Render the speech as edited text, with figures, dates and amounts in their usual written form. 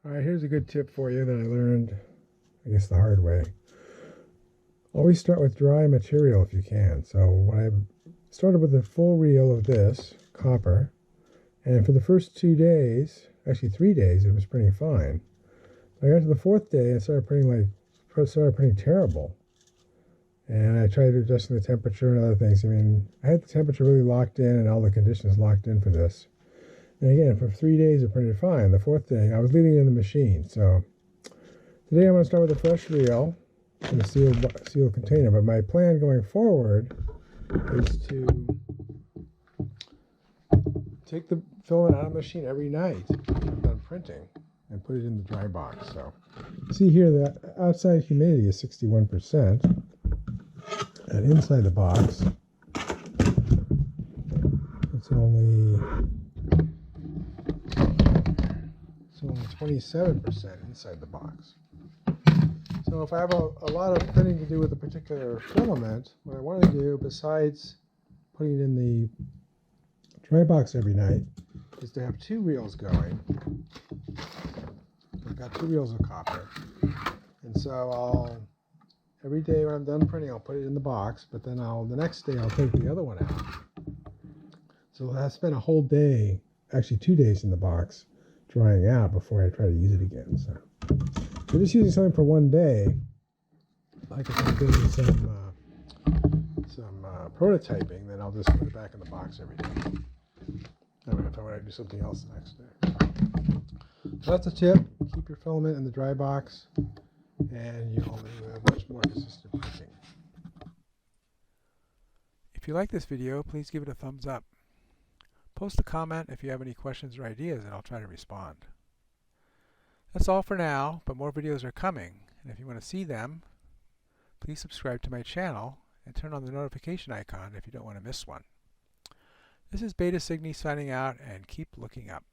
Alright, here's a good tip for you that I learned, I guess, the hard way. Always start with dry material if you can. So when I started with a full reel of this, copper, and for the first 2 days, actually 3 days, it was printing fine. But I got to the 4th day and started printing terrible. And I tried adjusting the temperature and other things. I mean, I had the temperature really locked in and all the conditions locked in for this. And again, for 3 days it printed fine. The 4th day, I was leaving it in the machine. So today I'm going to start with a fresh reel in a sealed container. But my plan going forward is to take the filament out of the machine every night when I'm done printing and put it in the dry box. So see here that outside humidity is 61%. And inside the box, it's only 27% inside the box. So if I have a lot of printing to do with a particular filament, what I want to do, besides putting it in the dry box every night, is to have 2 reels going. I've got 2 reels of copper. And so every day when I'm done printing, I'll put it in the box, but then the next day I'll take the other one out. So I spent a whole day, actually 2 days in the box, drying out before I try to use it again. So if you're just using something for one day, like if I'm doing some prototyping, then I'll just put it back in the box every day. I mean, if I want to do something else the next day. So that's a tip. Keep your filament in the dry box, and you'll have much more consistent printing. If you like this video, please give it a thumbs up. Post a comment if you have any questions or ideas, and I'll try to respond. That's all for now, but more videos are coming, and if you want to see them, please subscribe to my channel and turn on the notification icon if you don't want to miss one. This is STScI signing out, and keep looking up.